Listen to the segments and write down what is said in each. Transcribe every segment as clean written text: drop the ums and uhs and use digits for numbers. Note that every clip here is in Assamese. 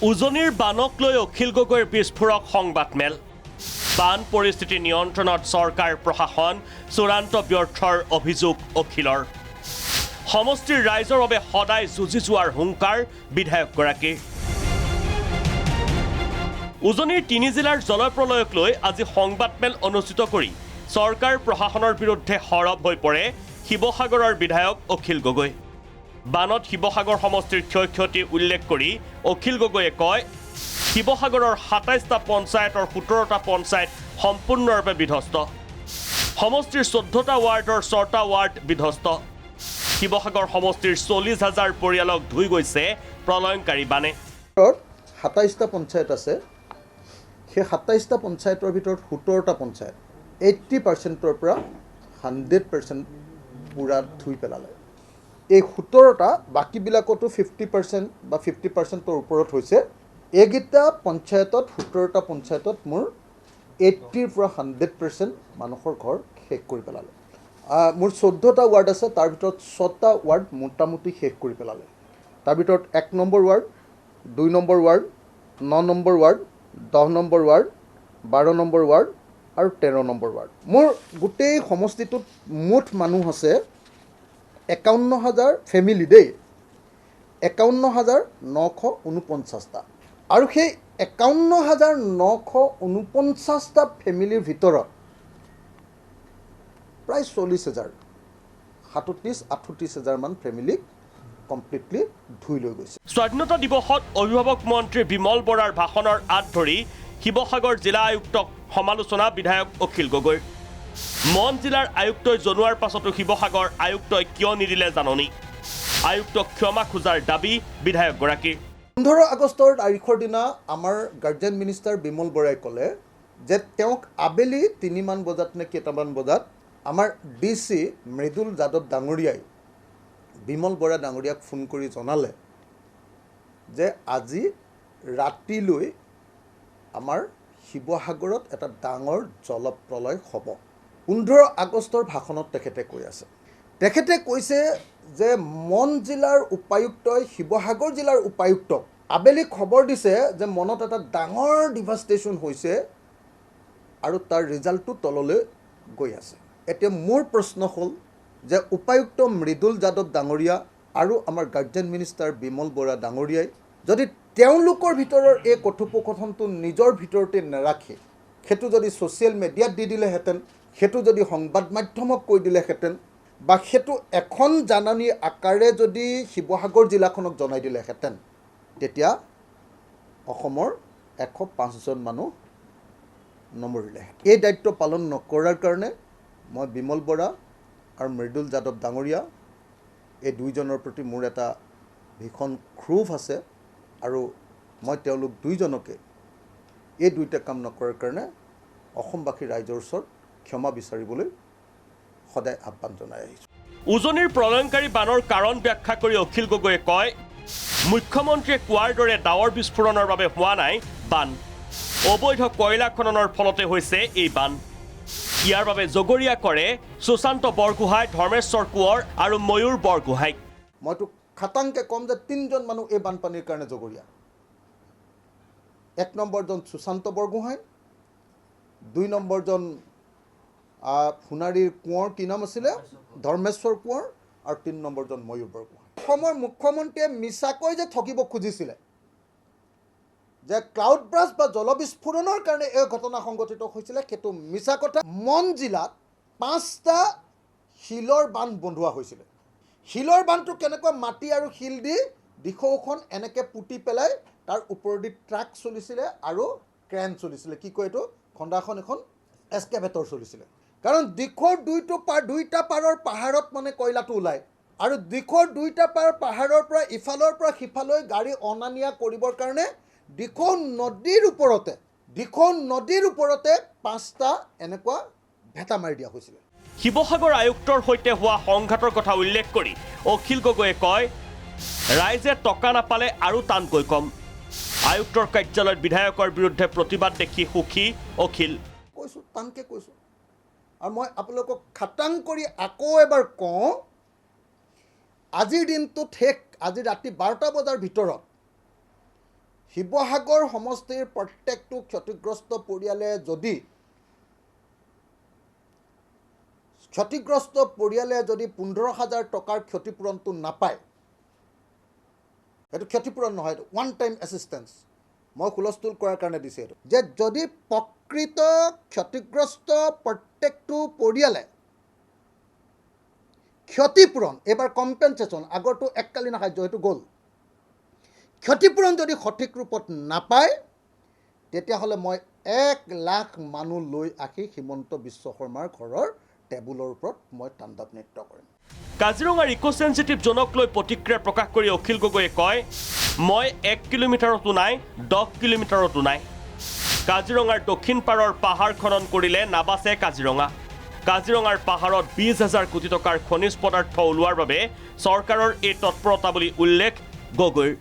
উজনিৰ বানক লৈ অখিল গগৈৰ বিস্ফোৰক সংবাদমেল। বান পৰিস্থিতি নিয়ন্ত্ৰণত চৰকাৰ প্ৰশাসন চূড়ান্ত ব্যৰ্থৰ অভিযোগ অখিলৰ। সমষ্টিৰ ৰাইজৰ বাবে সদায় যুঁজি যোৱাৰ হুংকাৰ বিধায়কগৰাকীৰ। উজনিৰ 3 জিলাৰ জলপ্ৰলয়ক লৈ আজি সংবাদমেল অনুষ্ঠিত কৰি চৰকাৰ প্ৰশাসনৰ বিৰুদ্ধে সৰব হৈ পৰে শিৱসাগৰৰ বিধায়ক অখিল গগৈ। বানত শিৱসাগৰ সমষ্টিৰ ক্ষয়ক্ষতি উল্লেখ কৰি অখিল গগৈয়ে কয়, শিৱসাগৰৰ ২৭টা পঞ্চায়তৰ ১৭টা পঞ্চায়ত সম্পূৰ্ণৰূপে বিধ্বস্ত। সমষ্টিৰ ১৪টা ৱাৰ্ডৰ ৬টা ৱাৰ্ড বিধ্বস্ত। শিৱসাগৰ সমষ্টিৰ ৪০,০০০ পৰিয়ালক ধুই গৈছে প্ৰলয়ংকাৰী বানে। ২৭টা পঞ্চায়ত আছে, সেই ২৭টা পঞ্চায়তৰ ভিতৰত ১৭টা পঞ্চায়ত 80%ৰ পৰা 100% পূৰা ধুই পেলালে। এই ১৭টা বাকীবিলাকতো 50% বা 50%ৰ ওপৰত হৈছে। এইকেইটা পঞ্চায়তত ১৭টা পঞ্চায়তত মোৰ 80ৰ পৰা 100% মানুহৰ ঘৰ শেষ কৰি পেলালে। মোৰ 14টা ৱাৰ্ড আছে, তাৰ ভিতৰত 6টা ৱাৰ্ড মোটামুটি শেষ কৰি পেলালে। তাৰ ভিতৰত 1 number ward, 2 number ward, 9 number ward, 10 number ward, 12 number ward আৰু 13 নম্বৰ ৱাৰ্ড। মোৰ গোটেই সমষ্টিটোত মুঠ মানুহ আছে ৫১,০০০ ফেমিলি দেই, ৫১,৯৪৯টা। আৰু সেই ৫১,৯৪৯টা ফেমিলিৰ ভিতৰত প্ৰায় ৪০,০০০, ৩৭-৩৮,০০০ মান ফেমিলিক কমপ্লিটলি ধুই লৈ গৈছে। স্বাধীনতা দিৱসত অভিভাৱক মন্ত্ৰী বিমল বৰাৰ ভাষণৰ আঁত ধৰি শিৱসাগৰ জিলা আয়ুক্তক সমালোচনা বিধায়ক অখিল গগৈৰ। মন জিলাৰ আয়ুক্তই জনোৱাৰ পাছতো শিৱসাগৰ আয়ুক্তই কিয় নিদিলে জাননী? আয়ুক্তক ক্ষমা খোজাৰ দাবী বিধায়কগৰাকীৰ। ১৫ আগষ্টৰ তাৰিখৰ দিনা আমাৰ গাৰ্জেন মিনিষ্টাৰ বিমল বৰাই ক'লে যে তেওঁক আবেলি ৩মান বজাত নে কেইটামান বজাত আমাৰ DC মৃদুল যাদৱ ডাঙৰীয়াই বিমল বৰা ডাঙৰীয়াক ফোন কৰি জনালে যে আজি ৰাতিলৈ আমাৰ শিৱসাগৰত এটা ডাঙৰ জলপ্ৰলয় হ'ব। ১৫ আগষ্টৰ ভাষণত তেখেতে কৈ আছে, তেখেতে কৈছে যে মন জিলাৰ উপায়ুক্তই শিৱসাগৰ জিলাৰ উপায়ুক্তক আবেলি খবৰ দিছে যে মনত এটা ডাঙৰ ডিভাষ্টেশ্যন হৈছে আৰু তাৰ ৰিজাল্টটো তললৈ গৈ আছে। এতিয়া মোৰ প্ৰশ্ন হ'ল যে উপায়ুক্ত মৃদুল যাদৱ ডাঙৰীয়া আৰু আমাৰ গাৰ্জেন মিনিষ্টাৰ বিমল বৰা ডাঙৰীয়াই যদি তেওঁলোকৰ ভিতৰৰ এই কথোপকথনটো নিজৰ ভিতৰতে নাৰাখি সেইটো যদি ছ'চিয়েল মিডিয়াত দি দিলেহেঁতেন, সেইটো যদি সংবাদ মাধ্যমক কৈ দিলেহেঁতেন, বা সেইটো এখন জাননী আকাৰে যদি শিৱসাগৰ জিলাখনক জনাই দিলেহেঁতেন, তেতিয়া অসমৰ ১০৫জন মানুহ নমৰিলেহেঁতেন। এই দায়িত্ব পালন নকৰাৰ কাৰণে মই বিমল বৰা আৰু মৃদুল যাদৱ ডাঙৰীয়া এই দুইজনৰ প্ৰতি মোৰ এটা ভীষণ ক্ষোভ আছে আৰু মই তেওঁলোক দুইজনকে এই দুইটা কাম নকৰাৰ কাৰণে অসমবাসী ৰাইজৰ ওচৰত ক্ষমা বিচাৰিবলৈ সদায় আহ্বান জনাই আহিছোঁ। উজনিৰ প্ৰলয়ংকাৰী বানৰ কাৰণ ব্যাখ্যা কৰি অখিল গগৈয়ে কয়, মুখ্যমন্ত্ৰীয়ে কোৱাৰ দৰে ডাৱৰ বিস্ফোৰণৰ বাবে হোৱা নাই বান। অবৈধ কয়লা খননৰ ফলতে হৈছে এই বান। ইয়াৰ বাবে জগৰীয়া কৰে সুশান্ত বৰগোহাঁই, ধৰ্মেশ্বৰ কোঁৱৰ আৰু ময়ূৰ বৰগোহাঁইক। মইতো খাটাংকে ক'ম যে 3জন মানুহ এই বানপানীৰ কাৰণে জগৰীয়া। 1 নম্বৰজন সুশান্ত বৰগোহাঁই, 2 নম্বৰজন সোণাৰীৰ কোঁৱৰ, কি নাম আছিলে, ধৰ্মেশ্বৰ কোঁৱৰ, আৰু 3 নম্বৰজন ময়ূৰ বৰগোহাঁই। অসমৰ মুখ্যমন্ত্ৰীয়ে মিছাকৈ যে ঠগিব খুজিছিলে যে ক্লাউড ব্ৰাষ্ট বা জলবিস্ফোৰণৰ কাৰণে এই ঘটনা সংঘটিত হৈছিলে, সেইটো মিছা কথা। মন জিলাত 5টা শিলৰ বান্ধ বন্ধোৱা হৈছিলে। শিলৰ বান্ধটো কেনেকুৱা, মাটি আৰু শিল দি দিখৌখন এনেকৈ পুতি পেলাই তাৰ ওপৰেদি ট্ৰাক চলিছিলে আৰু ক্ৰেন চলিছিলে, কি কয় এইটো, খন্দাখন এখন এক্সকেভেটৰ চলিছিলে। কাৰণ দিখৌৰ দুইটা পাৰৰ পাহাৰত মানে কয়লাটো ওলায় আৰু দিখৌৰ দুইটা পাৰ পাহাৰৰ পৰা ইফালৰ পৰা সিফালৈ গাড়ী অনা নিয়া কৰিবৰ কাৰণে দিখৌ নদীৰ ওপৰতে 5টা এনেকুৱা ভেটা মাৰি দিয়া হৈছিলে। শিৱসাগৰ আয়ুক্তৰ সৈতে হোৱা সংঘাতৰ কথা উল্লেখ কৰি অখিল গগৈয়ে কয়, ৰাইজে টকা নাপালে আৰু টানকৈ কম। আয়ুক্তৰ কাৰ্যালয়ত বিধায়কৰ বিৰুদ্ধে প্ৰতিবাদ দেখি সুখী অখিল। কৈছোঁ, টানকৈ কৈছোঁ, আৰু মই আপোনালোকক খাটাং কৰি আকৌ এবাৰ কওঁ, আজিৰ দিনটোত আজি ৰাতি 12টা বজাৰ ভিতৰত শিৱসাগৰ সমষ্টিৰ প্ৰত্যেকটো ক্ষতিগ্ৰস্ত পৰিয়ালে যদি 15,000 টকাৰ ক্ষতিপূৰণটো নাপায়, এইটো ক্ষতিপূৰণ নহয়, এইটো ওৱান টাইম এছিষ্টেঞ্চ মই হুলস্থুল কৰাৰ কাৰণে দিছে এইটো, যে যদি প্ৰকৃত ক্ষতিগ্ৰস্ত প্ৰত্যেকটো পৰিয়ালে ক্ষতিপূৰণ, এইবাৰ কম্পেনচেশ্যন, আগৰটো এককালীন সাহায্য সেইটো গ'ল, ক্ষতিপূৰণ যদি সঠিক ৰূপত নাপায়, তেতিয়াহ'লে মই 1 লাখ মানুহ লৈ আহি হিমন্ত বিশ্ব শৰ্মাৰ ঘৰৰ টেবুলৰ ওপৰত মই তাণ্ডৱ নৃত্য কৰিম। কাজিৰঙাৰ ইক' চেঞ্চিটিভ জ'নক লৈ প্ৰতিক্ৰিয়া প্ৰকাশ কৰি অখিল গগৈয়ে কয়, মই 1 কিলোমিটাৰতো নাই, 10 কিলোমিটাৰতো নাই। কাজিৰঙাৰ দক্ষিণ পাৰৰ পাহাৰ খনন কৰিলে নাবাচে কাজিৰঙা। কাজিৰঙাৰ পাহাৰত 20,000 কোটি টকাৰ খনিজ পদাৰ্থ ওলোৱাৰ বাবে চৰকাৰৰ এই তৎপৰতা বুলি উল্লেখ গগৈৰ।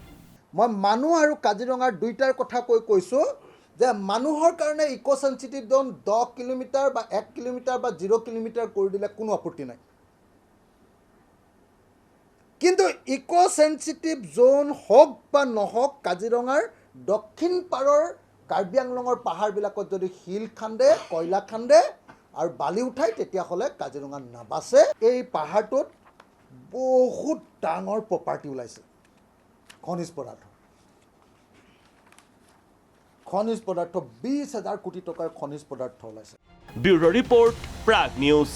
মই মানুহ আৰু কাজিৰঙাৰ দুইটাৰ কথা কৈছোঁ যে মানুহৰ কাৰণে ইক' চেঞ্চিটিভ জ'ন 10 কিলোমিটাৰ বা 1 কিলোমিটাৰ বা 0 কিলোমিটাৰ কৰি দিলে কোনো আপত্তি নাই। কিন্তু ইক' চেঞ্চিটিভ জ'ন হওক বা নহওক, কাজিৰঙাৰ দক্ষিণ পাৰৰ কাৰ্বি আংলঙৰ পাহাৰবিলাকত যদি শিল খান্দে, কয়লা খান্দে আৰু বালি উঠায়, তেতিয়াহ'লে কাজিৰঙা নাবাচে। এই পাহাৰটোত বহুত ডাঙৰ প্ৰপাৰ্টি ওলাইছে, খনিজ পদাৰ্থ 20,000 কোটি টকাৰ খনিজ পদাৰ্থ ওলাইছে। Bureau report, Prag news.